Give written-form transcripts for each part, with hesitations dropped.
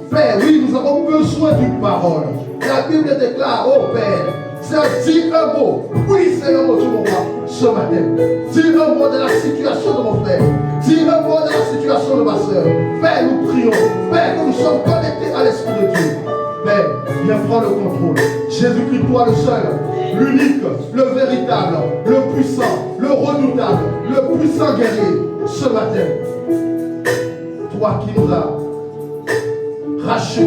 Père, oui, nous avons besoin d'une parole. La Bible déclare, oh Père, dis un mot. Oui, Seigneur mon Dieu, mon roi, ce matin. Dis un mot de la situation de mon frère. Dis un mot de la situation de ma soeur. Père, nous prions. Père, que nous sommes connectés à l'Esprit de Dieu. Père, viens prendre le contrôle. Jésus-Christ, toi le seul, l'unique, le véritable, le puissant, le redoutable, le puissant guerrier, ce matin. Toi qui nous as rachetés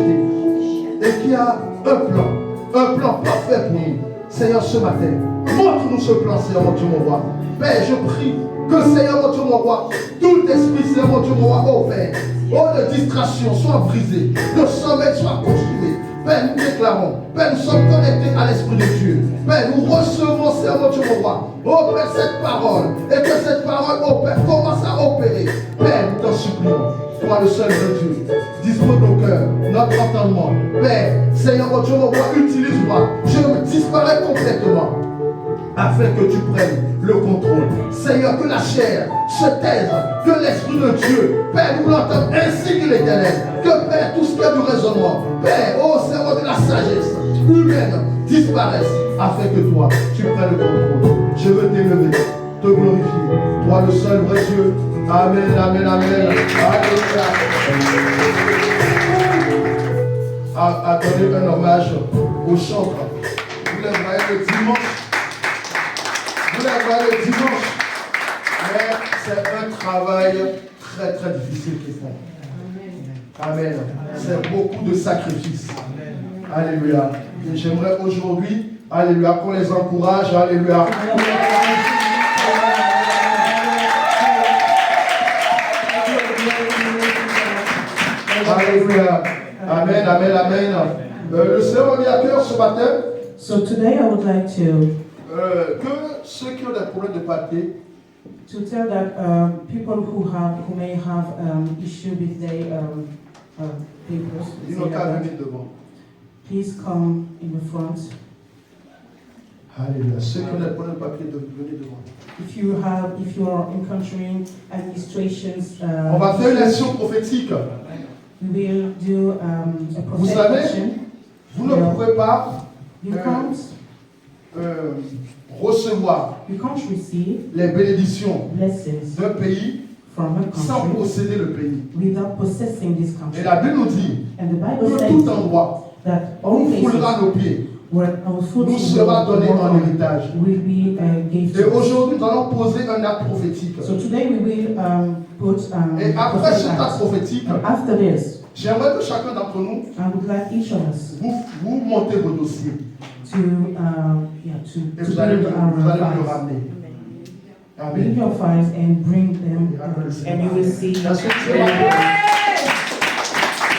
et qui a un plan parfait pour nous. Seigneur, ce matin, montre-nous ce plan, Seigneur mon Dieu, mon roi. Père, je prie que, Seigneur mon Dieu, mon roi, tout esprit, Seigneur mon Dieu, mon roi, oh Père, oh de distraction soit brisé, le sommeil soit consumé. Père, nous déclarons, Père, nous sommes connectés à l'Esprit de Dieu. Père, nous recevons, Seigneur mon Dieu, mon roi, oh Père, cette parole, et que cette parole, oh Père, commence à opérer. Père, nous t'en supplions. Toi le seul de Dieu, dispose nos cœurs, notre entendement. Père, Seigneur mon Dieu, mon roi, utilise-moi. Je me disparais complètement afin que tu prennes le contrôle. Seigneur, que la chair se taise, que l'Esprit de Dieu, Père, nous l'entende ainsi que l'Éternel. Que Père, tout ce qui est du raisonnement, Père, oh Seigneur de la sagesse humaine, disparaisse afin que toi, tu prennes le contrôle. Je veux t'élever te glorifier. Toi le seul vrai Dieu. Amen, amen, amen. Alléluia. À donner un hommage aux chantres. Vous les voyez le dimanche. Vous les voyez le dimanche. Mais c'est un travail très très difficile qu'ils font. Amen. C'est beaucoup de sacrifices. Alléluia. Et j'aimerais aujourd'hui, alléluia, qu'on les encourage. Alléluia. Alléluia. Amen, amen, amen. Le Seigneur m'a mis à cœur ce matin. So today I would like to Que ceux qui ont des problèmes de papier, tell that people who may have issue with their papers, ils n'ont qu'à venir devant. please come in the front. Alléluia. Ceux qui ont des problèmes de papier, venez devant. If you are encountering administrations, On va faire une action prophétique. we will do a Vous prophetic savez, action. vous ne pouvez pas You can't recevoir receive les bénédictions blessings d'un pays from a sans country posséder le pays. without possessing this country. Et la Bible nous dit And the Bible que says tout endroit that all où places foulera nos pieds where our foot nous sera donné en héritage. will be gave Et to us. aujourd'hui, nous allons poser un acte prophétique. So today we will put Et après prophetic cet acte acts. prophétique, And after this, j'aimerais que chacun d'entre nous, I would like each of us vous montez vos dossiers. to Et vous allez me build le our files. ramener. Bring Amen. your files and bring them, and you will see.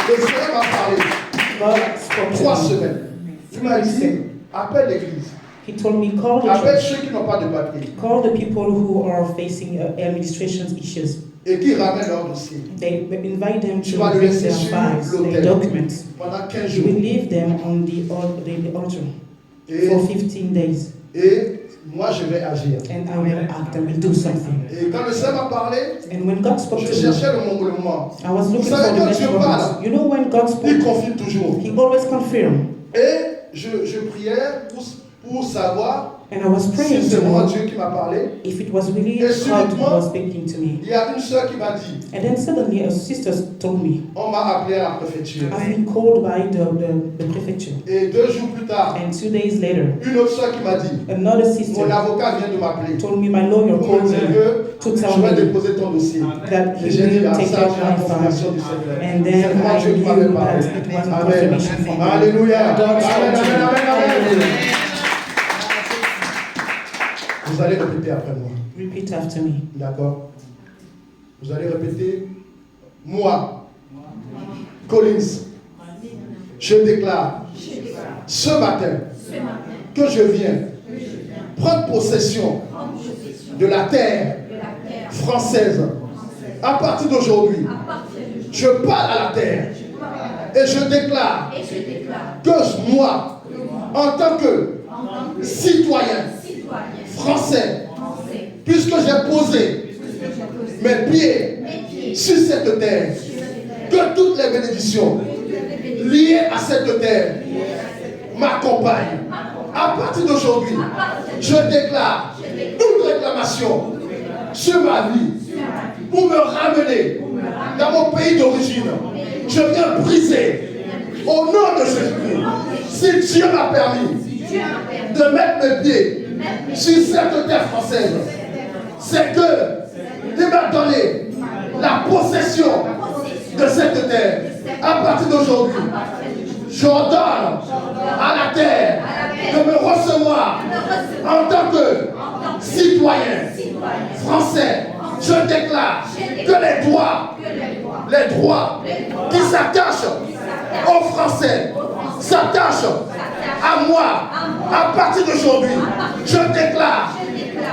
Le Seigneur m'a parlé. God spoke 3 to me. semaines. Il m'a dit, appelle l'église. He told me, call the Appelle church, ceux qui n'ont pas de papier. call the people who are facing administration issues. Et qui ramènent leur dossier. They invite them Tu to vas le bring laisser their sur files, their l'autel documents. pendant 15 You will jours. leave them on the altar Et, for 15 days. et moi, je vais agir. And I will act, I will do something. Et quand le Seigneur m'a parlé, And when God spoke je to me, cherchais le moment. I was looking Vous for savez, the quand next Dieu moment. parle, You know when God spoke, Il confirme toujours. He always confirmed. Et je priais pour savoir And I was si praying c'est to vraiment know Dieu qui m'a parlé. if it was really Et God who subitement, was speaking to me. Il y a une sœur qui m'a dit, And then suddenly a sister told me, on m'a appelé à la préfecture. I've been called by the prefecture. Et 2 jours plus tard, And 2 days later, une autre sœur qui m'a dit, another mon sister avocat vient de m'appeler told me, my lawyer pour me called dire me que to tell je vais me déposer ton dossier. that Et he j'ai dit, will ah, take ça, care of j'ai la my confirmation file. du Seigneur. And C'est then moi I Dieu qui knew m'avait that parlé. it was a Amen. confirmation from God. Alléluia. God Amen, spoke to amen, me. amen, amen. Vous allez répéter après moi. Repeat after me. D'accord? Vous allez répéter. Moi, Collins, je déclare ce matin que je viens prendre possession de la terre française. À partir d'aujourd'hui, je parle à la terre et je déclare que moi, en tant que citoyen français, puisque j'ai posé mes pieds sur cette terre, que toutes les bénédictions liées à cette terre m'accompagnent. À partir d'aujourd'hui, je déclare toute réclamation sur ma vie pour me ramener dans mon pays d'origine. Je viens briser au nom de Jésus-Christ. Si Dieu m'a permis de mettre mes pieds sur cette terre française, c'est que il m'a donné la possession de cette terre. À partir d'aujourd'hui, j'ordonne à la terre de me recevoir en tant que citoyen français. Je déclare que les droits qui s'attachent aux Français s'attachent à moi. À partir d'aujourd'hui, je déclare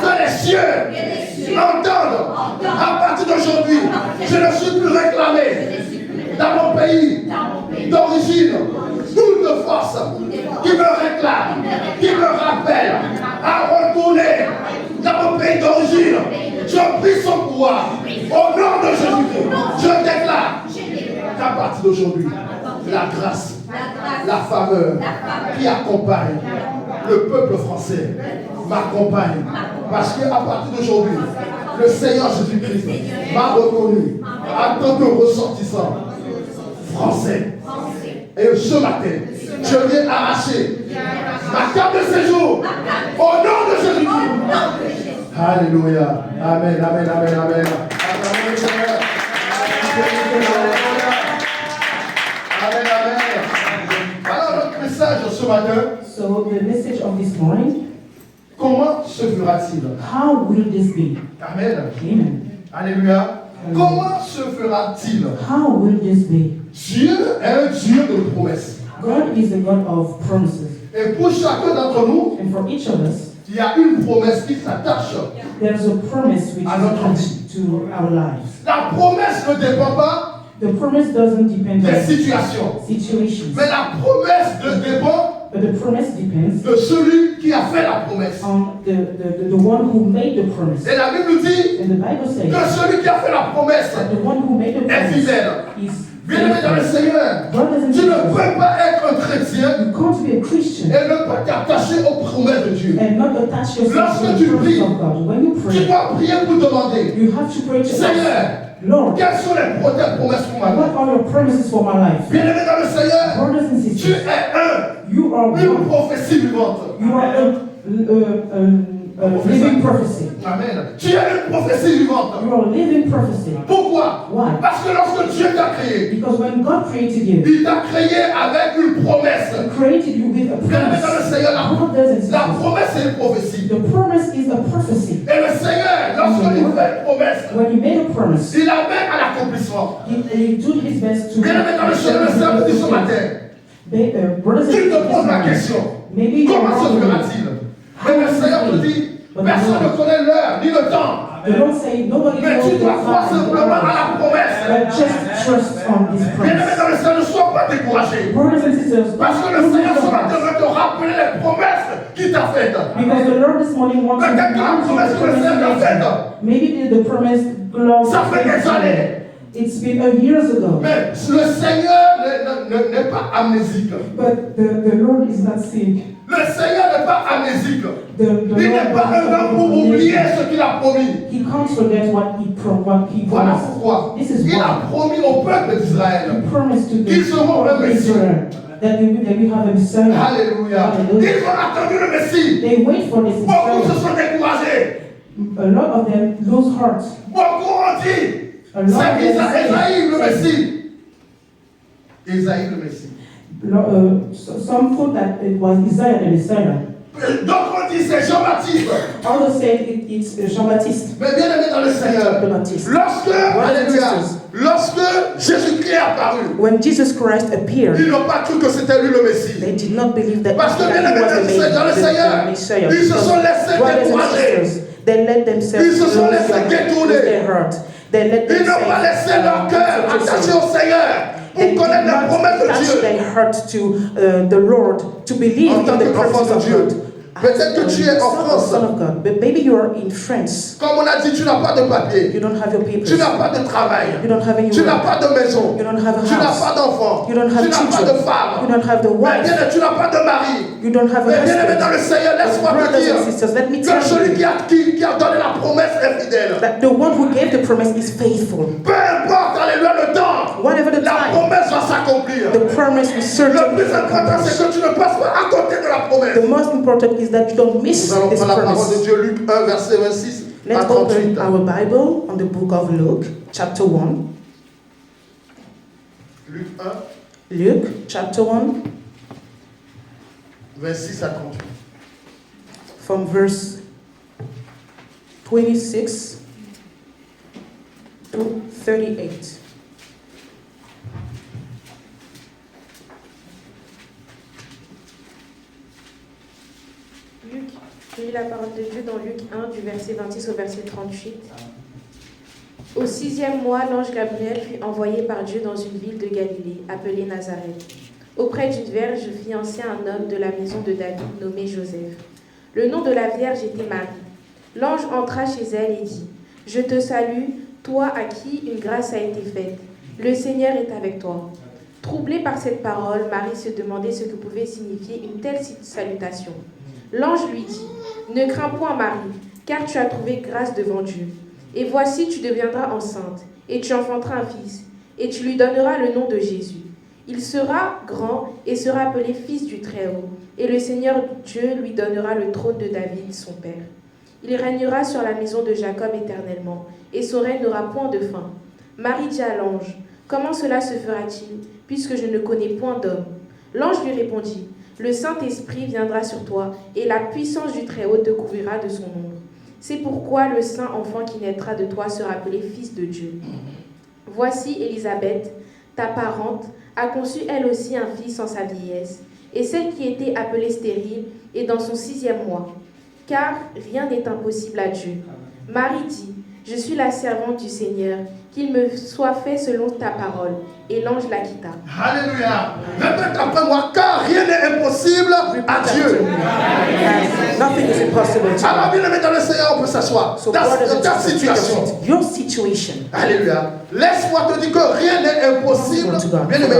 que les cieux entendent. À partir d'aujourd'hui, je ne suis plus réclamé dans mon pays d'origine. Toute force qui me réclame, qui me rappelle à retourner dans mon pays d'origine, je prie son pouvoir. Au nom de Jésus-Christ, je déclare qu'à partir d'aujourd'hui, la grâce, la faveur qui accompagne le peuple français m'accompagne Parce qu'à partir d'aujourd'hui, le Seigneur Jésus-Christ m'a reconnu en tant que ressortissant français. Et ce matin, je viens arracher ma carte de séjour au nom de Jésus-Christ. Alléluia. Amen, amen, amen, amen. Amen, amen. Alors, notre message ce matin. So the message of this morning, Comment se fera-t-il? how will this be? Amen. Amen. Alléluia. Comment se fera-t-il? How will this be? Dieu est un Dieu de promesses. God is a God of promises. Et pour chacun d'entre nous, And for each of us, il y a une promesse qui s'attache. there's a promise which is À notre attached to our lives. La promesse ne dépend pas The promise doesn't depend des on situations, situations, mais la promesse dépend but the promise depends de celui qui a fait la promesse. on the one who made the promise. Et la Bible nous dit And the Bible says que celui qui a fait la promesse that the one who made the est promise fidèle. is Bien-aimé dans le faithful. Seigneur, God doesn't tu ne change. peux pas être un chrétien You can't be a Christian et ne pas t'attacher aux promesses de Dieu. and not attach yourself Lorsque to tu the promise pries, of God. When you Tu pray, dois prier pour demander, you have to pray to Seigneur, ask, Lord, quelles sont les promesses pour ma vie? what are your promises for my life? Bien-aimé dans le Seigneur, Brothers and tu sisters, es you are une one. prophétie vivante. You are a living prophecy. Amen. Tu es une prophétie vivante. You are a living prophecy. Pourquoi? Why? Parce que lorsque Dieu t'a créé, Because when God created you, il t'a créé avec une promesse. He created you with a Bien-aimé dans le promise. Seigneur, Brothers and la sisters, promesse est une prophétie. the promise is a prophecy. Et le Seigneur, lorsqu'il fait une promesse, When He made a promise, il l'amène à l'accomplissement. He did His best to. Bien-aimé dans le Seigneur, le Seigneur me dit ce matin, Brothers and tu te poses la sisters, question. maybe you Comment se are fera-t-il? Mais le Seigneur te dit, personne ne connaît l'heure ni le temps. The Lord say nobody Mais knows tu the dois croire time. simplement à la promesse. But just trust on His Bien-aimé promise. dans le Seigneur, ne sois pas découragé. Brothers and sisters, Parce que le Seigneur ce matin veut te rappeler les promesses qu'il t'a faites. because the Lord this morning wants to Peut-être que la remind you promesse the que le Seigneur t'a promise He made. faite, Maybe the promise God ça fait des années. It's been years ago. Mais le Seigneur n'est pas amnésique. But the Lord is not sick. Le Seigneur n'est pas amnésique. The Il n'est pas un homme pour oublier ce qu'il a promis. He can't forget what he Voilà promised. pourquoi This is il why a promis au peuple d'Israël He promised to qu'ils seront le the Messie. Israel that we have a Messiah. Alléluia. Ils ont attendu le Messie. They wait for this Beaucoup se Messiah. sont découragés. A lot of them lose heart. Beaucoup ont dit, A lot of c'est them Isaïe le say, Messie. Isaïe le Messie. some thought that it was Isaiah the Messiah. D'autres ont dit c'est Jean-Baptiste. Others said it's Jean-Baptiste. Mais bien aimé dans le Seigneur, The Baptist. lorsque, alléluia, lorsque Jésus-Christ est apparu, When Jesus Christ appeared, ils n'ont pas cru que c'était lui le Messie. they did not believe that, Parce que that bien he aimé was dans le Seigneur, the Messiah. ils se sont laissés Brothers and décourager. sisters, they let themselves Ils se sont lose laissés détourner. their heart. They let Ils n'ont pas laissé leur cœur attaché au Seigneur They pour did connaître la not promesse de touch Dieu. their heart to the Lord, to believe En tant in the qu'enfant promises de of Dieu. God. Peut-être que tu es en France. Son of God, but maybe you are in France. Comme on a dit, tu n'as pas de papier. You don't have your papers. Tu n'as pas de travail. You don't have any Tu n'as work. pas de maison. You don't have a Tu n'as house. pas d'enfant. You don't have Tu n'as pas children. de femme. You don't have the Mais wife. bien, tu n'as pas de mari. You don't have a Mais bien aimé dans husband. le Seigneur, laisse-moi te Brothers dire and sisters, let me que tell celui you qui a donné la promesse est fidèle. that the one who gave the promise is faithful. Peu importe, alléluia, le temps, Whatever the la time, promesse va s'accomplir. the promise will Le certainly plus important, accomplish. c'est que tu ne passes pas à côté de la promesse. The most important is that you don't miss Nous allons this prendre la parole de promise. Dieu, Luc 1, verset 26 à Let's 38. open our Bible on the book of Luke, chapter 1. Luc 1, Luke, chapter 1, 26 à 38. from verse 26 to 38. Luc, je lis la parole de Dieu dans Luc 1, du verset 26 au verset 38. Au 6e mois, l'ange Gabriel fut envoyé par Dieu dans une ville de Galilée, appelée Nazareth, auprès d'une vierge fiancée à un homme de la maison de David nommé Joseph. Le nom de la vierge était Marie. L'ange entra chez elle et dit : « Je te salue, toi à qui une grâce a été faite. Le Seigneur est avec toi. » Troublée par cette parole, Marie se demandait ce que pouvait signifier une telle salutation. L'ange lui dit : « Ne crains point, Marie, car tu as trouvé grâce devant Dieu. Et voici, tu deviendras enceinte, et tu enfanteras un fils, et tu lui donneras le nom de Jésus. Il sera grand et sera appelé fils du Très-Haut, et le Seigneur Dieu lui donnera le trône de David, son père. Il régnera sur la maison de Jacob éternellement, et son règne n'aura point de fin. Marie dit à l'ange, « Comment cela se fera-t-il, puisque je ne connais point d'homme ?» L'ange lui répondit, « Le Saint-Esprit viendra sur toi, et la puissance du Très-Haut te couvrira de son ombre. C'est pourquoi le saint enfant qui naîtra de toi sera appelé fils de Dieu. Voici Élisabeth, ta parente, a conçu elle aussi un fils en sa vieillesse, et celle qui était appelée stérile est dans son 6e mois, car rien n'est impossible à Dieu. Marie dit, je suis la servante du Seigneur, qu'il me soit fait selon ta parole. Et l'ange la quitta. Alléluia. Répète après moi, car rien n'est impossible à Dieu. Nothing is impossible to Alors, God. bien aimé dans le Seigneur, on peut s'asseoir. So Dans brothers and ta sisters, situation. your situation. Alléluia. Laisse-moi te dire que rien n'est impossible. Bien aimé,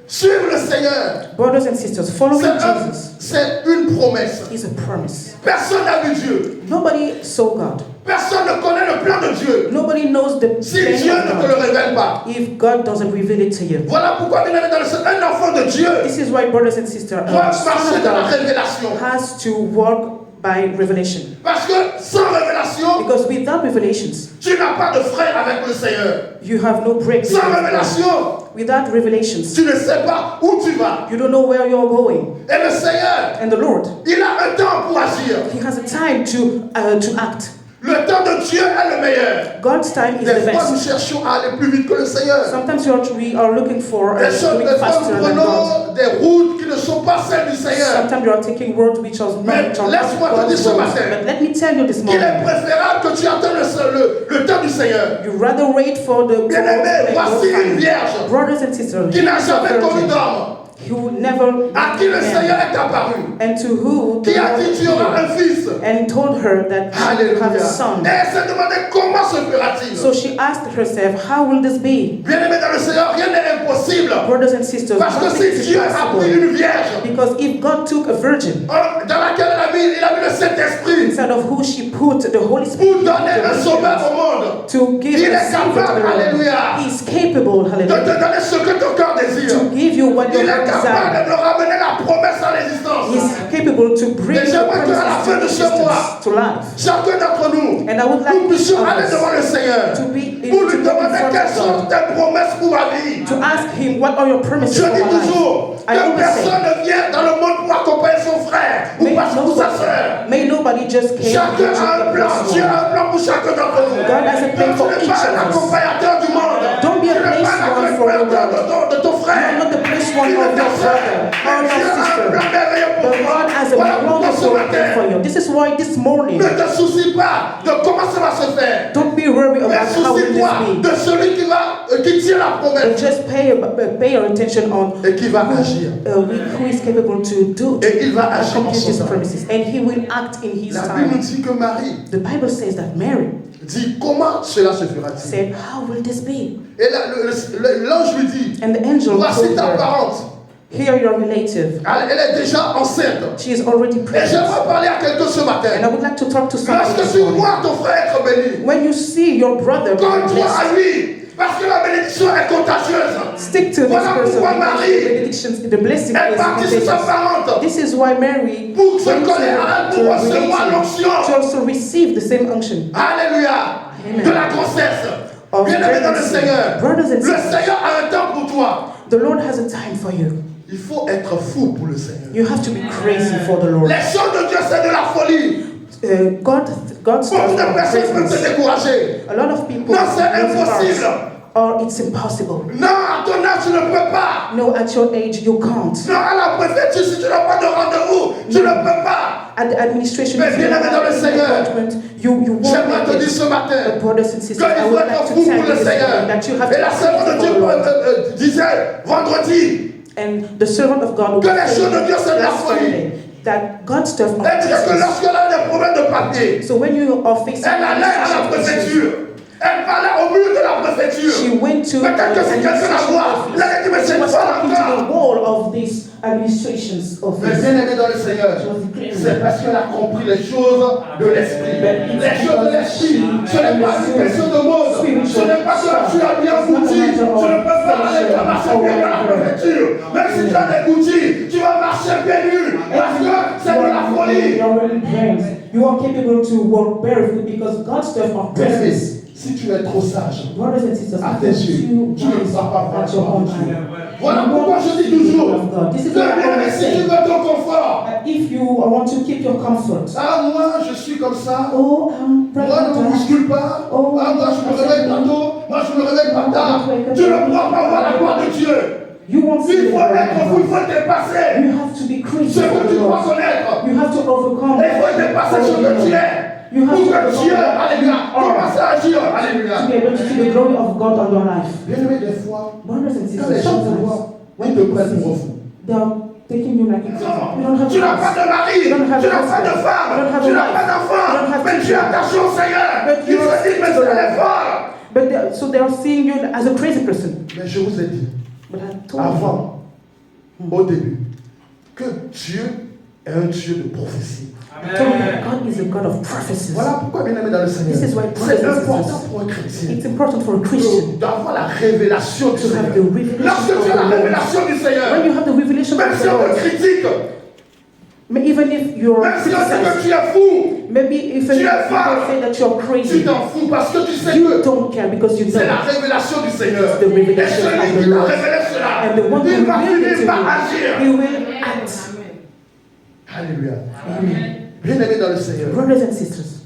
suivre le Seigneur. Brothers and sisters, following Jesus C'est une promesse. is a promise. Personne n'a vu Dieu. Nobody saw God. Personne ne connaît le plan de Dieu. Nobody knows the Si plan Dieu of ne te le God révèle pas. if God doesn't reveal it to you. Voilà pourquoi, bien aimé dans le Seigneur, un enfant de Dieu This is why, brothers and sisters, doit a son marcher of dans la God révélation. has to walk by revelation. Parce que sans révélation, Because without revelations, tu n'as pas de frère avec le Seigneur. you have no break. Sans révélation, Without revelations, tu ne sais pas où tu vas. you don't know where you're going. Et le Seigneur, And the Lord, il a un temps pour agir. He has a time to act. Le temps de Dieu est le meilleur. God's time is Des the fois, nous best. cherchons à aller plus vite que le Seigneur. Sometimes we are looking for Des fois, going faster nous than God. prenons des routes qui ne sont pas celles du Seigneur. Sometimes you are taking roads which are Mais not laisse-moi te dire God's ce roads. matin But let me tell you this qu'il est morning, préférable que tu attendes le temps du Seigneur. you rather wait for the Bien-aimé, voici une time. vierge Brothers and sisters, qui n'a here's a jamais connu virgin d'homme, who never à qui le met Seigneur man, est apparu, and to who the qui a dit Lord tu auras un appeared fils. and told her that she would have Alléluia. a son. Et elle s'est demandé comment se fera-t-il. So she asked herself, how will this be? Bien-aimé dans le Seigneur, rien n'est impossible. Brothers and sisters, Parce que nothing si is Dieu a pris impossible. une vierge, Because if God took a virgin, dans laquelle il a mis le Saint-Esprit inside of who she put the Holy Spirit, pour donner un sauveur au monde, to give il a est savior to capable, the world. alléluia, He is capable, de te hallelujah, donner ce que ton cœur désire. to give you what your Il est heart capable desires. de ramener la promesse à l'existence. He is capable to bring Et the j'aimerais qu'à la fin de promises ce to mois, existence, to life. chacun d'entre nous, And I would like nous puissions each of aller us devant le Seigneur to be pour able to lui go in demander front quelles of sont God, tes promesses pour ma vie. to ask Him, what are your promises Je for dis my life? toujours I que always personne say, ne vient dans le monde pour accompagner son frère ou pour sa soeur. may nobody just came Chacun to a un the plan. Dieu person. a un plan pour chacun d'entre nous. God has a plan Donc, for tu n'es each pas un of us. accompagnateur du monde. Don't be a Tu n'es place pas un one for the accompagnateur world. de ton You frère. are not the place one Tu of n'es your ta soeur. brother or Mais your Dieu a un sister. plan merveilleux pour But toi. God has a Voilà pourquoi ce wonderful plan matin, for you. This is why this morning, ne te soucie pas de comment ça va se faire. don't be worried Mais about how will soucie-toi this de celui qui tient la be. But promesse just pay your attention on et qui va agir. who is capable to Et il va agir en accomplish son his temps. promises. And he will act in his La Bible nous time. dit que Marie The Bible says that Mary dit comment cela se fera-t-il. said, how will this be? Et là, l'ange lui dit, And the angel voici told ta her, parente. here your relative. Elle est déjà enceinte. She is already Et pregnant. j'aimerais parler à quelqu'un ce And matin. I would like to talk to somebody Lorsque this tu morning. vois ton frère être béni, When you see your brother being donne-toi à blessed, lui. Parce que la bénédiction est contagieuse. stick to this Voilà person pourquoi because Marie, the benedictions, the blessing elle is partit sur sa contagious. parente This is why Mary pour se went coller à elle, to pour her recevoir relative l'onction. to also receive the same unction Alléluia. Amen. De la grossesse. of Bien-aimé dans le pregnancy. Seigneur. Brothers and Le sisters, Seigneur a un temps pour toi. the Lord has a time for you. Il faut être fou pour le Seigneur. You have to be crazy for the Lord. Les choses de Dieu, c'est de la folie. God's Beaucoup de stuff personnes peuvent se craziness. décourager. A lot of people Non, c'est lose hearts, impossible. or it's impossible. Non, à ton âge, tu ne peux pas. No, at your age you can't. Non, à la préfecture, si tu n'as pas de rendez-vous, tu ne peux pas. At the administration, Mais if you bien don't aimé dans le have an Seigneur, appointment, you won't J'aimerais te make dire it. ce matin But brothers and sisters, I qu'il faut would être like to fou tell pour you le this Seigneur. morning that you have Et to la be servante de crazy Dieu for the Lord. disait vendredi, And the servant of God Que will les say choses de Dieu, c'est de la last folie. Sunday that God's stuff are elle disait que business. lorsqu'elle a des problèmes de papier, So when you are facing elle allait à la issues, préfecture. Elle parlait au mur de la préfecture. She went to Peut-être que si quelqu'un la voit, là, elle dit, mais she c'est was pas talking to the encore. wall of this administration's Mais office. bien aimé dans le Seigneur, c'est parce qu'elle a compris les choses de l'esprit. Les choses de l'esprit, ce n'est pas une question de mode. Ce n'est pas que tu as bien goûté. Tu ne peux pas aller marcher bien dans la préfecture. Même si tu as des goûtis, tu vas marcher bien nu. Parce que c'est de la folie. You are capable to walk barefoot because God's stuff are precious. Si tu es trop sage, Brothers and sisters, à tes yeux, tu ne vas pas voir at your own Dieu. time. Voilà pourquoi je dis toujours, This is que what I bien, always si tu say. veux ton confort, If you want to keep your comfort, ah moi je suis comme ça, oh, moi ne me bouscule pas, Oh, ah moi je me réveille pas tôt, moi je me réveille pas tard, tu ne pourras pas voir la gloire de Dieu. you won't see Il the faut être fou, il glory of faut God. dépasser You have to be crazy ce for que the tu dois Lord. connaître. You have to overcome. Il faut dépasser ce que tu es. You have Pour to que Dieu, overcome alléluia, commence à agir, to alléluia. be able to see the glory of God on your life. Bien aimé, des fois, Brothers and quand les sisters, gens te sometimes voient, ils te prennent pour fou. they are taking you like a you don't have Tu n'as pas de mari, tu n'as pas de femme, tu n'as pas d'enfant, mais tu es attaché au Seigneur. Ils se disent, mais c'est elle est folle. But so they are seeing you as a crazy person. Mais je vous ai dit, But I told avant, au début, que Dieu est un Dieu de prophétie. you, I told you that God is a God of prophecies. Voilà pourquoi, bien aimé dans le Seigneur, This is why c'est brothers and important sisters, pour un chrétien it's important for a Christian d'avoir la révélation du to have Seigneur. the revelation Lorsque of tu as la the Lord. révélation du Seigneur, When you have the revelation même of si the on te Lord, critique, even if you're même si on dit que criticized, tu es fou, maybe if tu es people folle, say that you're tu crazy, t'en fous parce que tu sais you que don't care because you c'est la know. révélation du Seigneur. The Et revelation celui of qui the t'a Lord. révélé cela, And the one who il va revealed it finir to par you, agir. he will act. Alléluia. Amen. Bien aimé dans le Seigneur, Brothers and sisters,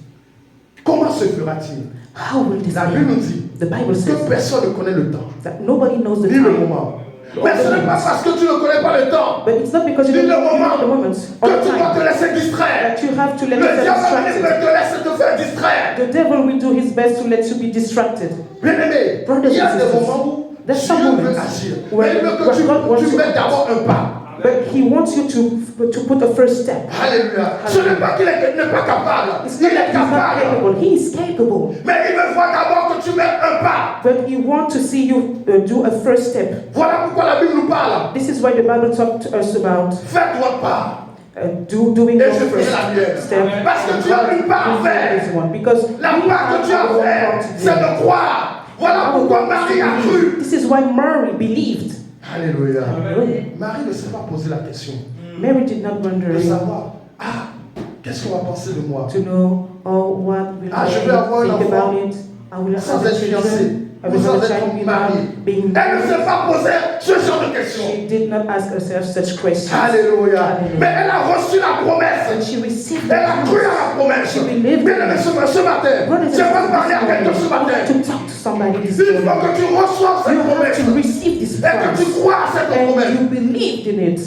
comment se fera-t-il? how will this La Bible nous be? dit The Bible que says personne ne connaît le temps, that nobody knows the ni le time. moment. Mais ce n'est pas parce que tu ne connais pas le temps But it's not because you ni don't le know moment the moment or que the tu dois te time laisser distraire. that you have to let Le yourself diable distracted. te laisse te faire distraire. The devil will do his best to let you be distracted. Bien aimé, Brothers il y a and des sisters, moments où there's Dieu some veut moments agir. where Mais il veut God wants que tu to- mettes d'abord un pas. But he wants you to put the first step. Alléluia. Ce n'est pas qu'il n'est pas capable. It's Il not that est he's not capable. capable. He is capable. Mais il veut voir d'abord que tu mettes un pas. But he wants to see you do a first step. Voilà pourquoi la Bible nous parle. This is why the Bible talked to us about Fais toi pas. doing Et your je ferai first la mienne. step. Parce que tu as une part à faire. This one. Because La we part que have tu as our own fait, part to c'est do. de croire. Voilà Our pourquoi part is Marie to a believe. cru. This is why Mary believed. Alléluia. Hallelujah. Marie ne s'est pas posé la question Mary did not wonder de savoir, qu'est-ce qu'on va penser de moi? to know, oh, what will Ah, I je vais avoir un think enfant about it? I will sans have a être fiancé, children. I will ou sans have a être child marié. without being Elle ne married. s'est pas posé ce genre de questions. She did not ask herself such questions. Alléluia. Hallelujah. Mais elle a reçu la And promesse. she received Elle a cru à la promesse. She believed Bien aimé, ce matin, Brothers and je vais sisters, parler à quelqu'un ce matin. to talk to somebody this Il faut morning. que tu reçoives You cette have promesse to receive this et que tu promise. crois à cette And promesse. you believed in it.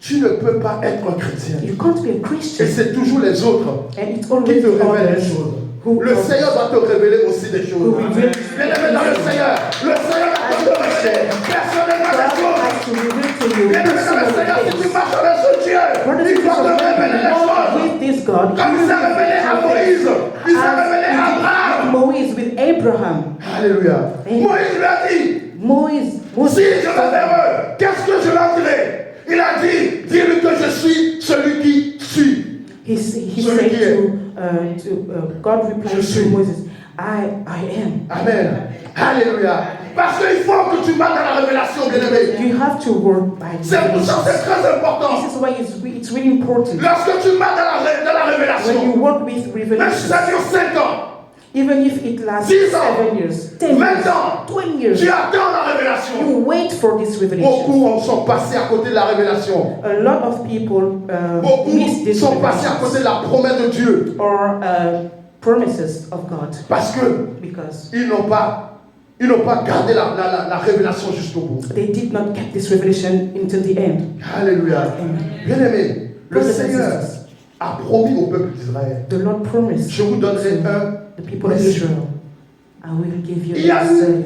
Tu ne peux pas être un chrétien. You can't be a Et Christian. c'est toujours les autres And it's qui always te the révèlent les others choses. who Le Seigneur va te révéler aussi des choses. who reveal. Bien aimé dans le Seigneur, le Seigneur va te révéler personnellement God des choses. has to reveal to you Bien aimé dans le Seigneur, si tu marches avec ce Dieu, Brothers and il va te sisters, révéler when les you walk choses. with this God, Comme il s'est révélé à Moïse, il s'est révélé à as Abraham. Moïse with Abraham. Alléluia. Amen. Moïse lui a dit, Moses, si je vais vers eux, qu'est-ce que je leur dirai? Il a dit, dis-lui que je suis celui qui suis. he said God replied to Moses, I am. Amen. Alléluia. Parce qu'il faut que tu marches dans la révélation, bien-aimé. You have to work by C'est pour ça que c'est très important. This is why it's really important. Lorsque tu marches dans la When révélation, you work with même si revelation, ça dure 5 ans, even if it lasts 10 ans, 7 years, 10 20 years, ans, 20 years, tu attends la révélation. you wait for this revelation. Beaucoup sont passés à côté de la révélation. A lot of people miss Beaucoup this sont passés à côté revelation de la promesse de Dieu. or promises of God Parce que because ils n'ont pas gardé la révélation jusqu'au bout. they did not get this revelation until the end. Alléluia. Bien aimé, le Brothers and Seigneur sisters, a promis au peuple d'Israël. the Lord promised Je vous donnerai to un the people of principe. Israel, I will give you Il y a this. eu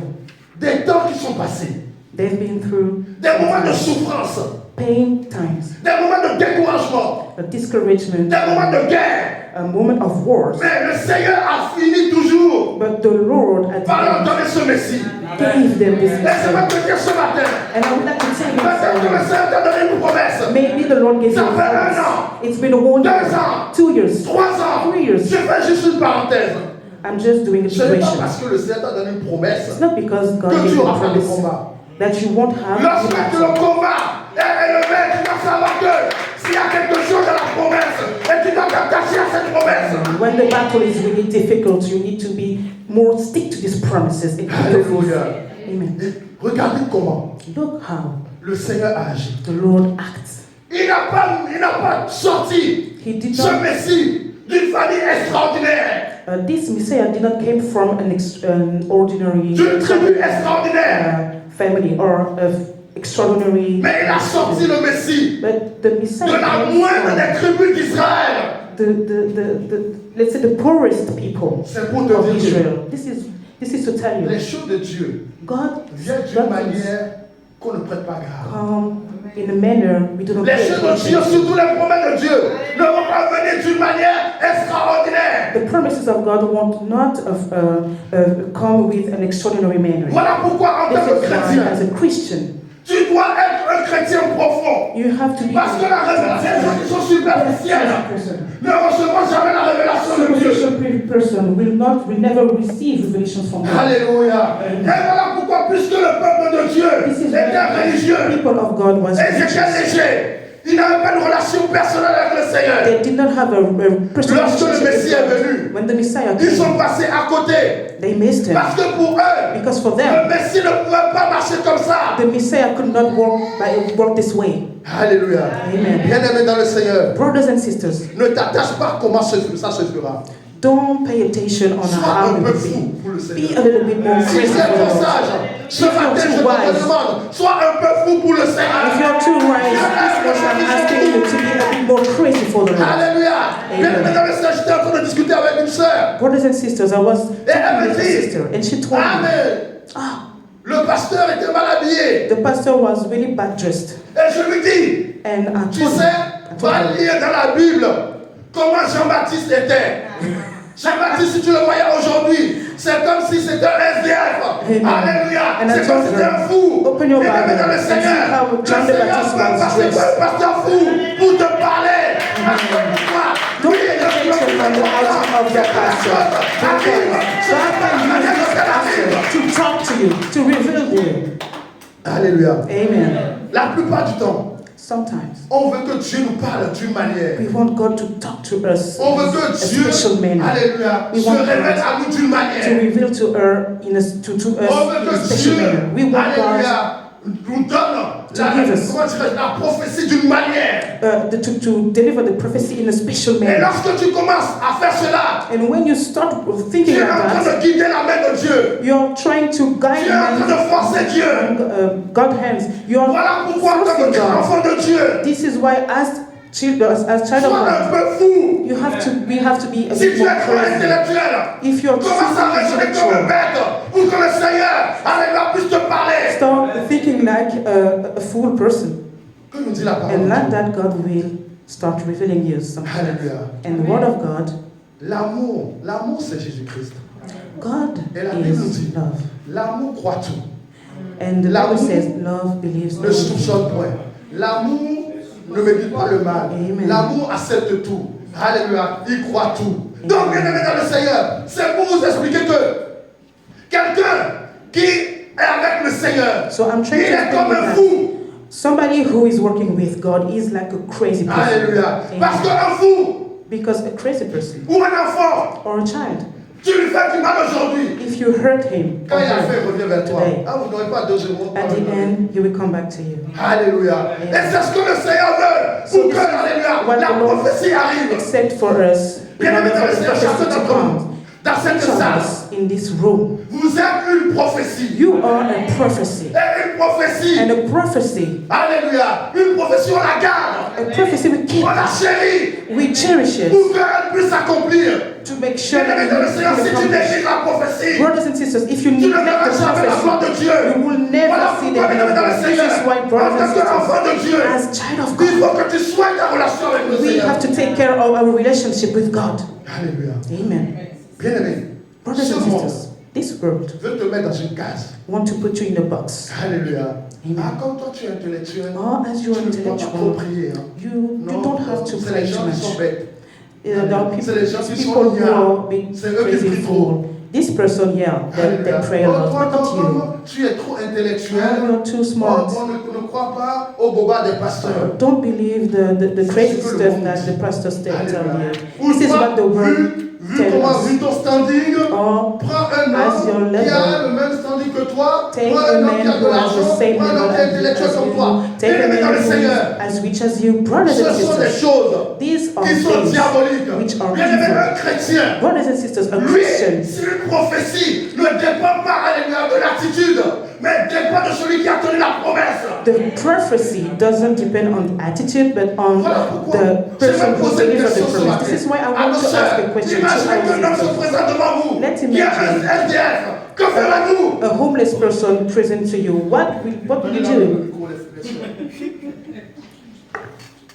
des temps qui sont passés, They've been through des moments de souffrance, pain times, des moments de découragement, a discouragement, des moments de guerre. a moment of wars. Mais le Seigneur a fini toujours But the Lord at va leur the donner ce Messie. end gave them this Laissez-moi message. te dire ce matin, And I would like to tell you peut-être que le something. Seigneur t'a donné une promesse. Maybe the Lord gave you Ça a fait un promise. an, It's been 1 2 year, ans, 2 years, 3 ans. 3 years. Je fais juste une parenthèse. I'm just doing a Ce n'est pas digression. parce que le Seigneur t'a donné une promesse It's not because God que gave tu you a auras pas de promise combat. that you won't have Lorsque a le battle. combat est élevé, tu dois savoir que s'il y a quelque chose dans la promesse, et tu dois t'attacher à cette promesse. When the battle is really difficult, you need to be more stick to these promises. And Alléluia. Amen. Et regardez comment Look how le Seigneur agit. the Lord acts. Il n'a pas sorti He did ce not. Messie d'une famille extraordinaire, This Messiah did not came from an ordinary d'une tribu extraordinaire, family or of extraordinary. mais il a sorti le Messie But the de Messiah la came moindre from des tribus d'Israël. let's say the poorest people C'est pour te of dire que Israel. This is to tell you, les choses de Dieu God viennent d'une manière qu'on ne prête pas garde. come in a manner we do not Les pay choses de Dieu, attention. surtout les promesses de Dieu, ne vont pas venir d'une manière extraordinaire. The promises of God won't not come with an extraordinary manner. Voilà pourquoi en This tant que is why, chrétien, as a Christian, tu dois être un chrétien profond. you have to be Parce que la révélation, les gens qui sont superficielles ne recevront jamais la révélation de Dieu. superficial person will never receive revelations from God. Alléluia. Et voilà pourquoi, puisque le peuple de Dieu This is était why religieux the people of God was et c'était religious. léger, ils n'avaient pas de relation personnelle avec le Seigneur. They did not have a personal Lorsque le relationship Messie est with venu, God. When the Messiah ils came, sont passés à côté. they missed him. Parce que pour eux, Because for le them, Messie ne pouvait pas marcher comme ça. the Messiah could not walk this way. Alléluia. Amen. Bien-aimé dans le Seigneur, Brothers and sisters, ne t'attache pas à comment ça se fera. don't pay attention on Sois how un it peu will fou be. pour le Be Seigneur. a little bit more Si crazy tu es for the trop Lord. sage, ce If you're matin, je too te wise, demande, sois un peu fou pour le Seigneur. if you're too wise, this was I'm asking you to be a bit more crazy for the Lord. Alléluia. Bien-aimé dans le Seigneur, j'étais en train de discuter avec une sœur. Brothers and sisters, I was talking with a dit, sister, and she told me, Amen. Le pasteur était mal habillé. the pastor was really bad dressed. Et je lui dis, And I tu told sais, her, va lire dans la Bible comment Jean-Baptiste était. Jean-Baptiste, si tu le voyais aujourd'hui, c'est comme si c'était un SDF. Amen. Alléluia. And I C'est comme told si c'était un her, fou. open your Et même Bible dans le and see Seigneur, how le John the Seigneur Baptist peut was passer dressed. par un pasteur fou pour te parler. Parce que pourquoi? Don't Lui, pay il est attention on the outcome of the pastor. Because God can use this pastor to talk to you, to reveal to you. Alléluia. Amen. La plupart du temps, Sometimes on veut que Dieu nous parle d'une manière. we want God to talk to us On veut in que a Dieu, special manner, alléluia, We se want révèle God à nous d'une to manière. reveal to her to us On veut in a que special Dieu, manner. We want God alléluia, nous donne give us. la prophétie d'une manière. to deliver the prophecy in a special Et manner. lorsque tu commences à faire cela, And when you start tu thinking es like en train that, de guider la main de Dieu. you're trying to Tu guide es en train de man's, forcer Dieu. God's hands. You're Voilà pourquoi, comme forcing tu es God. enfant de Dieu, This is why, as child of sois un God, peu fou. we have to be a Si bit tu more es trop crazy. intellectuel, If you're too commence à raisonner comme un intellectual, bête pour que le Seigneur arrive puisse te parler. start thinking like a fool person, Que nous dit la parole and de like Dieu? that, God will start revealing you something. Alléluia. And the Word of God, L'amour c'est Jésus-Christ. God Et la Bible nous is dit, love. l'amour croit tout. And the L'amour Bible says, love believes Ne everything. soupçonne point. L'amour ne médite pas le mal. Amen. L'amour accepte tout. Alléluia. Il croit tout. Donc, bien aimé dans le Seigneur, c'est pour vous expliquer que quelqu'un qui est avec le Seigneur, So I'm il trying to est comme un explain fou. that somebody who is working with God is like a crazy person. Alléluia. Amen. Parce qu'un fou Because a crazy person ou un enfant, or a child, tu lui fais du mal aujourd'hui. if you hurt him, Quand il a fait, il revient vers toi. Today. Ah, vous n'aurez pas 2 secondes. at the end, he will come back to you. Alléluia. Amen. Et c'est ce que le Seigneur veut. So Pour this que, is alléluia, what la the Lord prophétie arrive. Except for us, in Bien aimé order dans for le the Seigneur, prophecy chacun to d'entre nous, come. dans cette Each of salle, us in this room, vous êtes une prophétie. you are a prophecy. Et une prophétie. And a prophecy, Alléluia. Une prophétie, on la garde. a prophecy we keep, On la chérit. we cherish it Pour qu'elle puisse s'accomplir. to make sure Bien that aimé it dans le will Seigneur, si tu accomplish. négliges la prophétie, Brothers and sisters, if you tu ne neglect verras the jamais la gloire de prophecy, Dieu. you will never Voilà see the pourquoi, hand bien of aimé dans le God. This Seigneur, is why, en brothers tant and qu'enfant de sisters, Dieu, as child of il God, faut que tu soignes ta relation avec le we Seigneur. have to take care of our relationship with God. Alléluia. Amen. Bien aimé, Brothers Ce and monde sisters, this world veut te mettre dans une case. want to put you in a box. Alléluia. Amen. Ah, comme toi tu es intellectuel, Or as you are tu ne dois pas trop intellectual, prier. Hein. you Non, don't have to c'est pray les too gens qui sont much. bêtes. There are C'est les gens qui people sont who ignorants. are being C'est eux qui crazy prient trop. for this person, yeah, they pray a Oh, lot, toi, but not you. comme tu es trop intellectuel, You're too oh, smart. on ne croit pas au boba des pasteurs. Don't believe the crazy C'est ce que le stuff monde that dit. the pastors tell Alléluia. you. This is what the world Vu tells comment, us. vu ton standing, Or prends un as your homme qui a level, le même standing que toi, take prends a un homme man qui a de who has the l'argent, same prends un homme level qui est intellectuel as comme toi. you. Take a Bien-aimés dans man le who Seigneur, is as rich as you, brothers and ce sont des sisters. choses These are qui sont things diaboliques. which are Bien-aimé, un evil. chrétien, Brothers and sisters, a lui, Christian, si une prophétie ne dépend pas alléluia, de l'attitude, mais dépend de celui qui a tenu la promesse. the prophecy doesn't depend on attitude, but on Voilà pourquoi the j'ai person même who posé une delivers the question ce promise. matin. This is why I À want nos to ask sœurs, the question to imaginez qu'un homme se our sisters. présente devant vous. Let's Il y a un imagine SDF. Que ferez-vous? a homeless person present to you. What will you Donnez-leur do? le micro, les sœurs.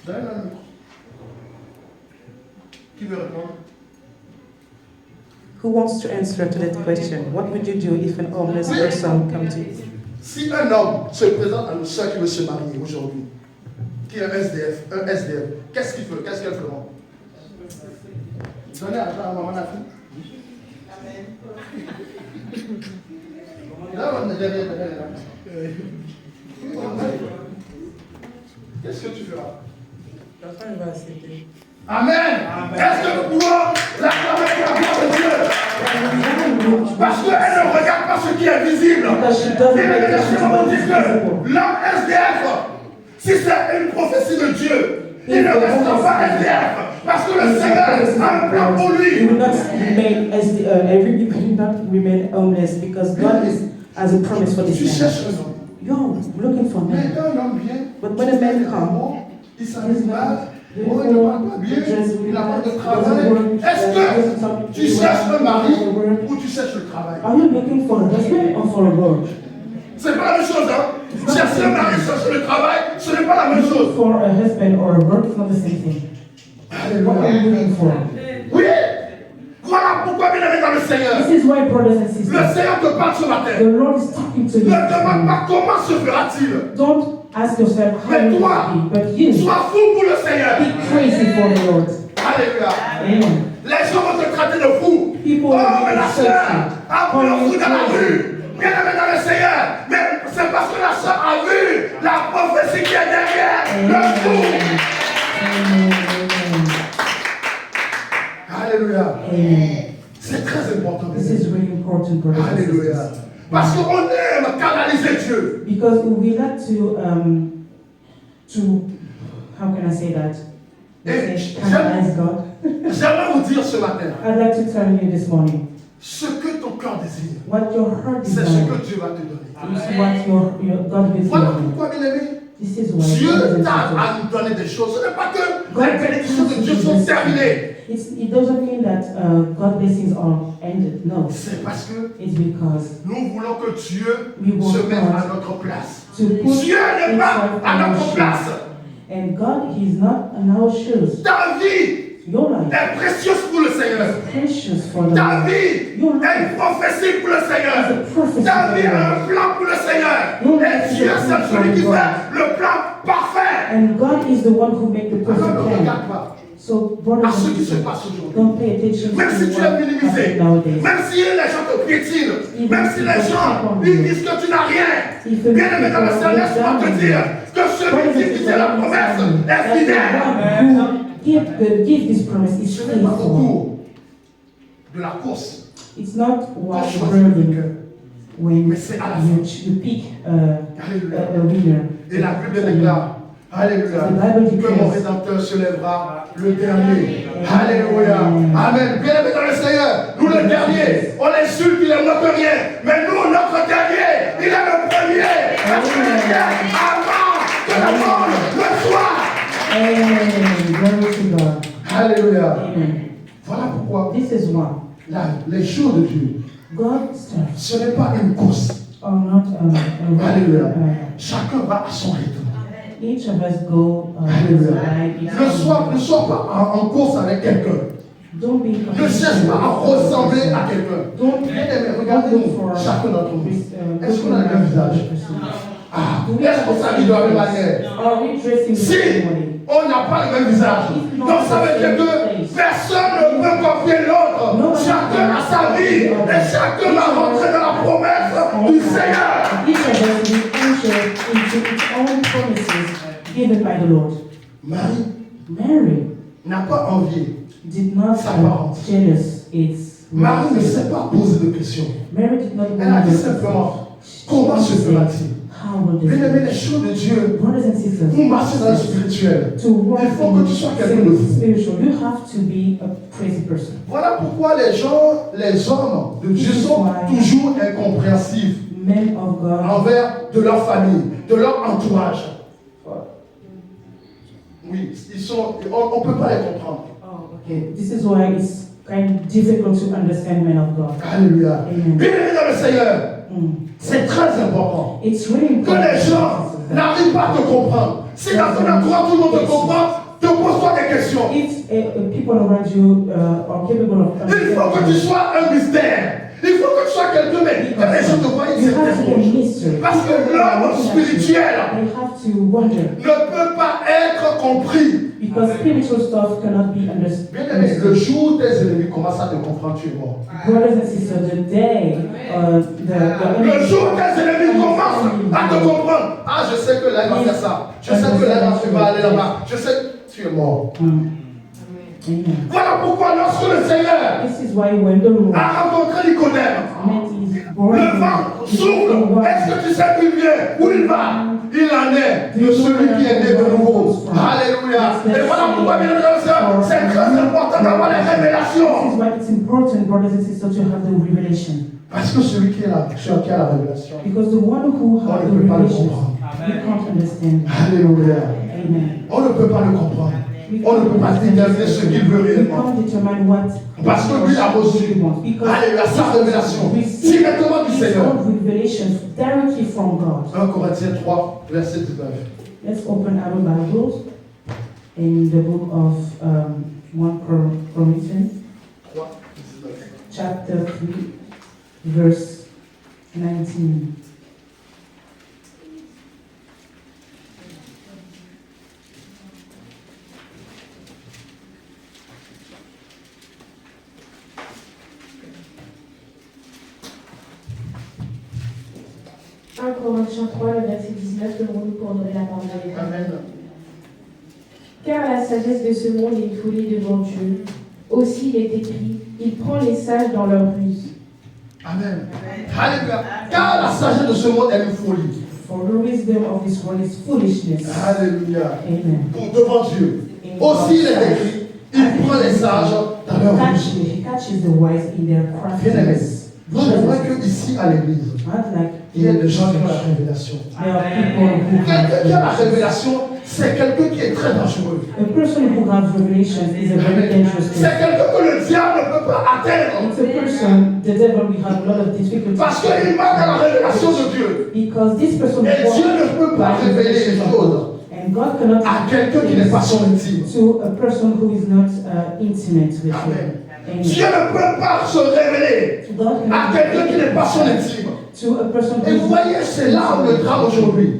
Donnez-leur le micro. Qui veut répondre? Who wants to answer to that question? What would you do if an homeless person comes to you? Si un homme se présente à nos soeurs qui veut se marier aujourd'hui, qui est un SDF, qu'est-ce qu'il fait? Qu'est-ce qu'elles feront? Donnez à ta maman la fille. Là, on est derrière. Qu'est-ce que tu feras? La femme va accepter. Amen. Est-ce que nous pouvons l'acclamer pour la gloire de Dieu? Parce qu'elle ne regarde pas ce qui est visible. Et laissez-moi vous dire que l'homme SDF, si c'est une prophétie de Dieu, il ne restera pas SDF. Parce que le Seigneur a un plan pour He lui. will not remain as every people will not remain homeless because God has a promise for Tu this man. cherches un homme. You're looking for Mais men. quand un homme vient, But when a man comes, il s'habille mal, il ne parle pas bien, il n'a pas de travail. Est-ce que tu cherches un mari ou tu cherches le travail? are you looking for a husband or for a work? C'est pas la même chose, hein? Chercher un mari, chercher le travail, ce n'est pas la même chose. For a husband or a work is not the same thing. What are you Alléluia. looking for? Oui! Voilà pourquoi, bien aimé dans le Seigneur, This is why, brothers and le sisters, Seigneur te parle ce matin. the Lord is talking to Ne you. demande pas comment se fera-t-il. Don't ask yourself how Mais you toi, will be, but you sois fou pour le Seigneur. be crazy for the Lord. Alléluia. Amen. Les gens vont te traiter de fou. People Oh, will mais la insult sœur you. a pris le fou dans la rue. Bien aimé dans le Seigneur. Mais c'est parce que la sœur a vu la prophétie qui est derrière le fou. Alléluia. Amen. C'est très important. This is really important, brothers and Alléluia. sisters. Parce qu'on aime canaliser Dieu. Because we like to how can I say that? Eh, Canalize God. J'aimerais vous dire ce matin, I'd like to tell you this morning, ce que ton cœur désire, what your heart c'est ce desires que Dieu va te donner. is what your God will Voilà give you. pourquoi, bien aimé, This is why Dieu brothers and t'a sisters, à nous donner des choses. Ce n'est pas que God les bénédictions de Dieu sont terminées. it doesn't mean that God's blessings are ended. No, C'est parce que it's because nous voulons que Dieu We want se mette God à notre place. to put Dieu n'est pas himself à in our notre place. shoes. And God, He's not in our shoes. Ta vie Your life est précieuse pour le Seigneur. is precious for the Ta Lord. vie Your est life une prophétie pour le Seigneur. is a prophecy Ta for vie the a un Lord. plan pour le Seigneur. Your Et life is Dieu a c'est plan celui qui for fait God. le plan parfait. And God is the one who makes the Alors perfect ne plan. regarde pas So, à brothers ce and qui se sisters, passe aujourd'hui. don't pay attention to Même si tu es what minimisé, happens nowadays. même si les gens te piétinent, Even même si les people gens keep on ils you. disent que tu n'as rien, Even bien aimé dans le people Seigneur, look laisse-moi down te on dire you. que celui Brothers qui and dit sisters, la let me promesse tell you est that fidèle. the one who give this promise is Ce n'est pas au faithful. cours de la course It's not qu'on what choisit you're le running vainqueur. when Mais c'est à la fin. you pick Alléluia. a winner. Et la Bible déclare, Alléluia, The Bible que mon declares. Rédempteur se lèvera le dernier. Alléluia. Amen. Bien aimé dans le Seigneur, nous le dernier, on insulte, il est notre rien. Mais nous, notre dernier, il est le premier. Parce qu'il était avant que le monde le soit. Amen. Glory to God. Alléluia. Amen. Voilà pourquoi This is why les choses de Dieu, God's stuff ce n'est pas une course. are not Alléluia. Chacun va à son rythme. each of us go his Alléluia. life. Ne sois pas en course avec quelqu'un. Don't be Ne cherche pas à ressembler à quelqu'un. Bien-aimé, regardez-nous, chacun d'entre nous. Est-ce qu'on a le même visage? Ah, est-ce qu'on s'habille de la même manière? Are we dressing the Si same way? on n'a pas le même visage, donc ça veut dire que personne ne peut copier l'autre. Chacun a sa vie et chacun va rentrer dans la promesse du Seigneur. Each of us will enter into its own promises given by the Lord. Mary N'a pas envié. did not Sa parente. jealous its Marie ne s'est pas posé de questions. Mary did not Elle a dit wonder simplement, comment se fera-t-il? how will this Bien-aimé, be? les choses de Dieu, Brothers and sisters, pour marcher dans le spirituel, to walk il faut que tu sois quelqu'un de in fou. spiritual, you have to be a crazy person. Voilà pourquoi les hommes de Dieu sont toujours incompréhensifs Men of God, envers de leur famille, de leur entourage. Oui, on ne peut pas les comprendre. oh, okay. This is why it's kind of difficult to understand men of God. Alléluia. Amen. Bien-aimé dans le Seigneur, Mm. c'est très important It's really que important. les gens n'arrivent pas à te comprendre. Si dans ton entourage tout le monde te comprend, te pose-toi des questions. If people around you are capable of Il faut que tu sois un mystère. Il faut que tu sois quelqu'un, mais quand les gens te voient, ils you have to be a s'interrogent. mystery. Parce que l'homme spirituel They have to wonder ne peut pas être compris. because spiritual stuff cannot be understood. Bien-aimé, le jour où tes ennemis commencent à te comprendre, tu es mort. Brothers and sisters, the day Le jour où tes ennemis commencent à te comprendre, ah, je sais que là, il va faire ça. Je sais que là, il va aller là-bas. Je sais que tu es mort. Amen. Voilà pourquoi lorsque le Seigneur This is why when the Lord a rencontré Nicodème, met his born le vent souffle. Est-ce que tu sais d'où il vient? Où il va? Il en est de celui qui est né de nouveau. Alléluia. Et voilà pourquoi, bien évidemment, c'est très important d'avoir les This révélations. is why it's important, brothers and sisters, to have the revelation. Parce que celui qui a la révélation, Because the one who on has ne the peut pas le revelation, comprendre. we can't understand. Alléluia. Amen. On ne peut pas le comprendre. On ne peut pas déterminer ce qu'il veut We réellement. can't determine what Parce que lui a reçu, alléluia, sa révélation directement du his Seigneur. own revelation directly from God. 1 Corinthiens 3, verset 19. Let's open our Bibles in the book of 1 Corinthians, 3, 19. chapter 3, verse 19. Corinthiens 3, le verset 19, levons-nous pour honorer la parole de l'Éternel. Amen. Car la sagesse de ce monde est une folie devant Dieu. Aussi il est écrit, il prend les sages dans leur ruse. Amen. Alléluia. Car la sagesse de ce monde est une folie. For the wisdom of this world is foolishness. Alléluia. Amen. Pour devant Dieu. Aussi il est écrit, il prend les sages dans leur vie. He catches the wise in their Bien-aimés, craftiness. j'aimerais que ici à l'église, I'd like il y ait des gens qui ont la révélation. there are people who Quelqu'un qui a la have révélation, c'est quelqu'un qui est très dangereux. a person who has revelation is a very dangerous C'est person. quelqu'un que le diable ne peut pas atteindre. It's a person the devil will have a lot of difficulties Parce qu'il manque à la révélation de Dieu. because this person Et Dieu ne peut pas révéler les choses and God cannot à quelqu'un qui n'est pas son intime. to a person who is not intimate with Amen. him. Dieu ne peut pas se révéler God à quelqu'un qui n'est pas son intime. to a person Et vous who voyez, c'est là où le drame aujourd'hui.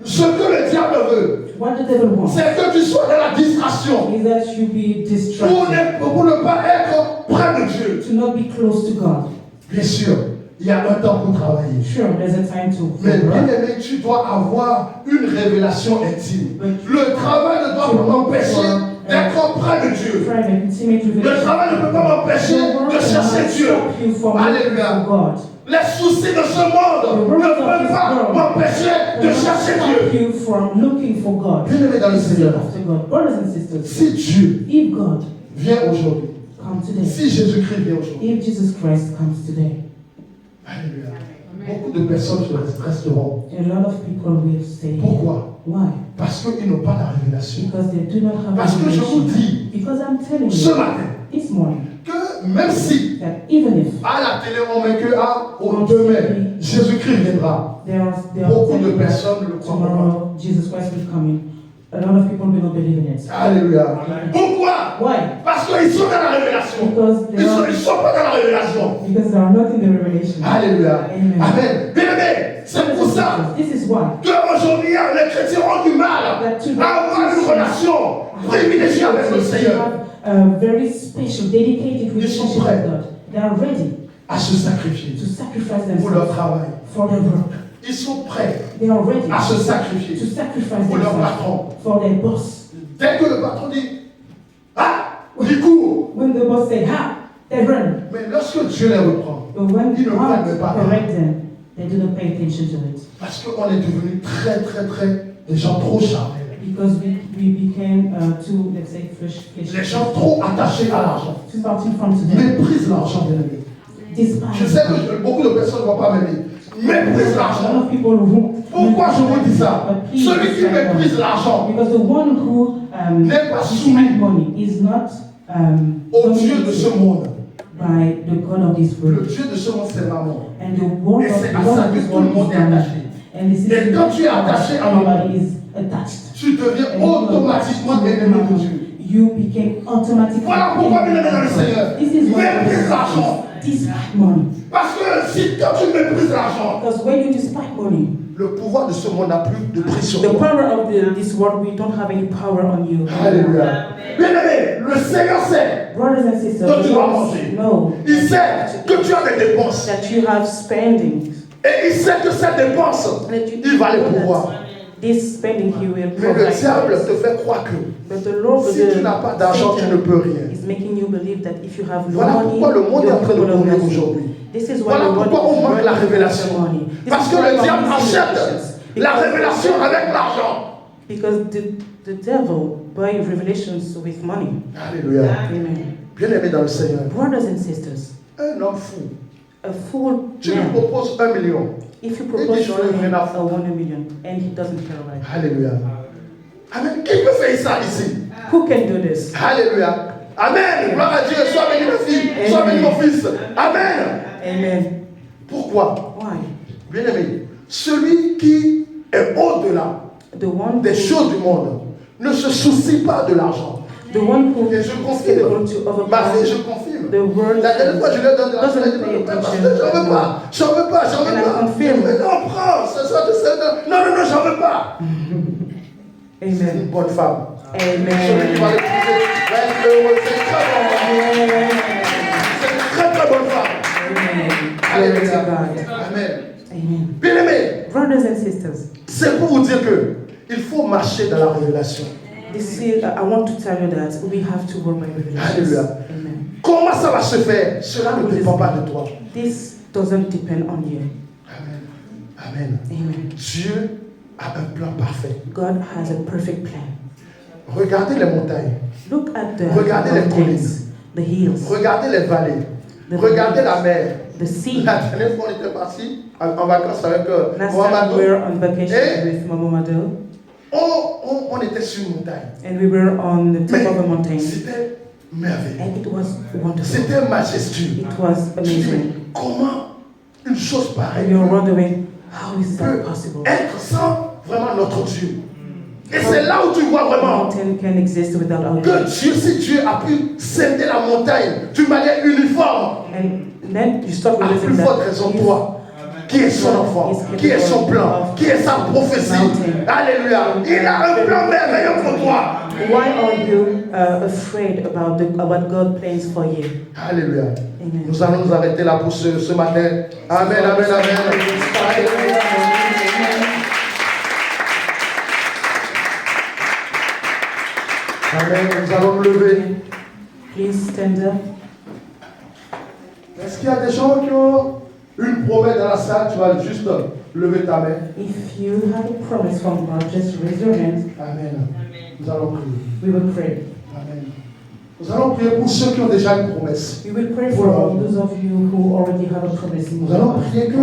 Ce que le diable veut, what the devil wants c'est que tu sois dans la distraction is that you be pour distracted, ne pas être près de Dieu. to not be close to God. Bien sûr, il y a un temps pour travailler. Sure, there's a time to Mais bien aimé, tu dois avoir une révélation intime. Le travail ne doit pas m'empêcher d'être près de Dieu. private, intimate Le revelation. travail ne peut pas m'empêcher de chercher Dieu. Stop you from Alléluia. looking for God. Les soucis de ce monde ne peuvent pas m'empêcher de chercher Stop Dieu. you from looking for God. Bien aimé dans le Seigneur, After God. Brothers and sisters, si Dieu if God vient aujourd'hui, comes today, si Jésus-Christ vient aujourd'hui, if Jesus Christ comes today, Alléluia, beaucoup de personnes resteront. a lot of people will stay here. Pourquoi? Why? Parce qu'ils n'ont pas la révélation. Because they do not have Parce que je vous revelation. dis, Because I'm telling ce you matin, this morning que même si that even if à la télé on met que au demain, Jésus-Christ viendra, there are beaucoup de telling personnes ne le croient pas. tomorrow Jesus Christ will come in, A lot of people will not believe in it. Alléluia. Pourquoi? Why? Parce qu'ils sont dans la révélation. Because Ils sont pas dans la révélation. they are not in the revelation. Alléluia. Amen. Amen. Bien aimé, c'est pour ça This is why. qu'aujourd'hui, les chrétiens ont du mal à avoir une relation privilégiée avec le To Seigneur. have a very special, dedicated relationship with God. They are ready À se sacrifier to sacrifice pour leur themselves travail. for their work. Ils sont prêts They are ready à se sacrifier to sacrifice pour leur themselves patron. for their boss. Dès que le patron dit, ah, il court. When the boss say, ha, they run. Mais lorsque Dieu les reprend, But when ils ne God prennent pas. correct them, they do not pay attention to it. Parce qu'on est devenu très, des gens trop charnels. Because we became too, let's say, Les gens trop attachés à l'argent. too starting from today. Méprisent l'argent, bien aimé. Je sais que beaucoup de personnes ne vont pas m'aimer. Méprise A l'argent. lot of people who Pourquoi je vous dis ça? Celui qui méprise l'argent because the one who n'est pas is soumis spend money is not au Dieu de ce dominated monde. by the God of this Le world. Dieu de ce monde, c'est maman. And the word Et of c'est the à God ça of que this tout le world monde is est dominant. attaché. And this is Et quand tu es attaché à everybody is attached. Tu deviens automatiquement ennemi de Dieu. You became automatically. Voilà pourquoi bien aimé dans le Seigneur. This is why Méprise l'argent. despite money. Parce que si quand tu méprises l'argent, Because when you despite money, le pouvoir de ce monde n'a plus de prise sur the toi. power of this world, we don't have any power on you. Alléluia. Bien aimé, le Seigneur sait Brothers and sisters, que tu the dois Lord manger. know Il sait que tu as des dépenses. that you have spendings. Et il sait que ces dépenses, il va les pouvoir. This spending he will Mais le provide. diable te fait croire que But the Lord si tu n'as pas d'argent, tu ne peux rien. is making you believe that if you have no Voilà money, pourquoi le monde est en train de you will mourir not aujourd'hui. This is why Voilà the world pourquoi on is manque la running révélation. out of money. This Parce is que why le God diable is in achète revelations. la Because révélation avec l'argent. Because the devil buy revelations with money. Alléluia. Amen. Bien aimé dans le Seigneur. Brothers and sisters, Un homme fou. a fool Tu lui man, proposes 1 million. if you dit, propose j'en ai to him rien à a foutre. 1 million and he doesn't care about it, Alléluia. Amen. Qui peut faire ça ici? who can do this? Alléluia. Amen. Gloire à Dieu. Sois béni ma fille. Sois béni mon fils. Amen. Amen. Pourquoi? Why? Bien aimé. Celui qui est au-delà The one des who, choses du monde ne se soucie pas de l'argent. the one who Et je is confirme. able to Ma fille, overcome je confirme. the world. La dernière fois, je lui ai donné de l'argent. Elle a dit, Doesn't pay non, attention. j'en veux pas. J'en veux pas. J'en veux And I pas. confirm. Mais non, prends. Ça soit de celle de... Non, non, non, j'en veux pas. C'est une Amen. bonne femme. Celui qui Amen. va l'épouser va être heureux. C'est une très bonne femme. C'est une très très bonne femme. Amen. Glory to Alléluia. God. Amen. Amen. Bien aimé, Brothers and sisters, c'est pour vous dire que il faut marcher dans la révélation. this is, I want to tell you that we have to work by revelations. Alléluia. Amen. Comment ça va se faire? Cela ne dépend pas de toi. This doesn't depend on you. Amen. Amen. Amen. Dieu a un plan parfait. God has a perfect plan. Regardez les montagnes. Look at the Regardez les mountains, the hills, Regardez les vallées. The Regardez la mer. the sea. La dernière fois, on était parti en vacances avec Last time Mohamedou. we were on vacation Eh? with Mama Mado, On était sur une montagne. and we were on the top Mais of a mountain, c'était merveilleux. and it was wonderful. C'était majestueux. It was Tu dis, mais amazing. comment une chose And pareille you're wondering, how is that peut possible? être sans vraiment notre Dieu? Et c'est là où tu vois A vraiment mountain can exist without our que God. Dieu, si Dieu a pu scinder la montagne d'une manière uniforme, And then you start à realizing plus that forte raison He's- toi, qui est son enfant, qui est son plan, qui est sa prophétie. Alléluia. Il a un plan merveilleux pour toi. Why are you afraid about what God plans for you? Alléluia. Amen. Nous allons nous arrêter là pour ce matin. Amen, amen, amen. Alléluia. Amen. Nous allons nous lever. Please stand up. Est-ce qu'il y a des gens qui ont une promesse dans la salle? Tu vas juste lever ta main. If you have a promise from God, just raise your hand. Amen. Nous allons prier. We will pray. Amen. Nous allons prier pour ceux qui ont déjà une promesse. We will pray for all those of you who already have a promise in Nous allons prier que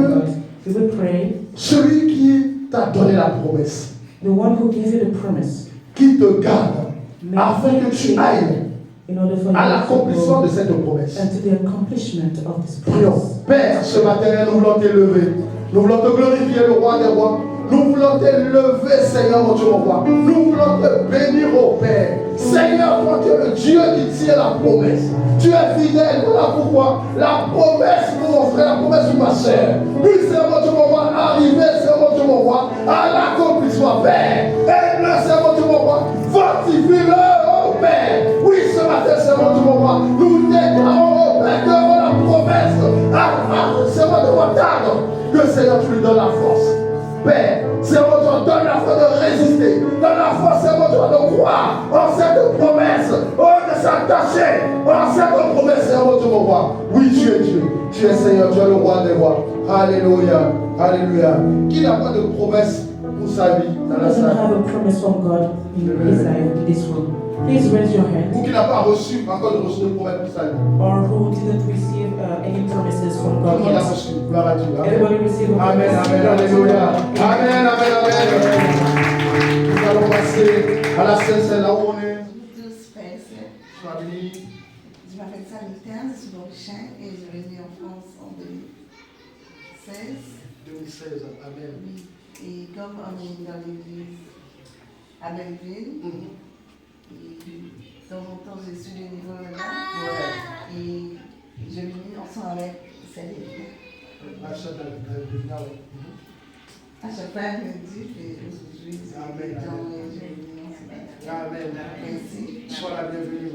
We will pray celui qui t'a donné la promesse, the one who gave you the promise, qui te garde, afin que tu ailles in order for à you l'accomplissement to de cette promesse. go and to the accomplishment of this Prions. promise. Père, ce matin, nous voulons t'élever. Nous voulons te glorifier, le roi des rois. Nous voulons t'élever, Seigneur, mon Dieu, mon roi. Nous voulons te bénir, au Père. Seigneur, toi, tu es le Dieu qui tient la promesse. Tu es fidèle. Voilà pourquoi la promesse pour mon frère, la promesse pour ma soeur. Oui, Seigneur, mon Dieu, mon roi, arriver, Seigneur, mon Dieu, mon roi, à l'accomplissement, Père. Aide-le, Seigneur, mon Dieu, mon roi. Fortifie-le, oh Père. Oui, ce matin, Seigneur, mon Dieu, mon roi, nous déclarons, oh Père, que la promesse, Seigneur, mon Dieu, mon tarde, que Seigneur, tu lui donnes la force. Père, Seigneur, mon Dieu, donne la force de résister. Donne la force, Seigneur, mon Dieu, de croire en cette promesse. Oh, de s'attacher en cette promesse, Seigneur, mon Dieu, mon roi. Oui, tu es Dieu. Tu es Seigneur, tu es le roi des rois. Alléluia. Alléluia. Qui n'a pas de promesse pour sa vie dans la doesn't salle? have a promise from God in his life, in this room? Please raise your hand. Ou qui n'a pas reçu encore de reçu de promesse pour sa vie? Or who didn't receive any promises from Tout le God monde a yet? reçu. Gloire à Dieu. Amen. Everybody receive a Amen, promise. amen, alléluia. Amen, amen, amen. Nous allons passer à la scène là où on est. Tous personnes. Sois béni. Je m'appelle Sally Terz, je suis d'origine et je suis venue en France en 2016. 2016, amen. Oui. Et comme on est dans l'église à Belleville, et de temps en temps je suis le niveau là-bas. Et je venais ensemble avec Céline. À chaque fois, À chaque fois, elle me dit que aujourd'hui, Amen. dans les jeunes. amen. Merci. Sois la bienvenue.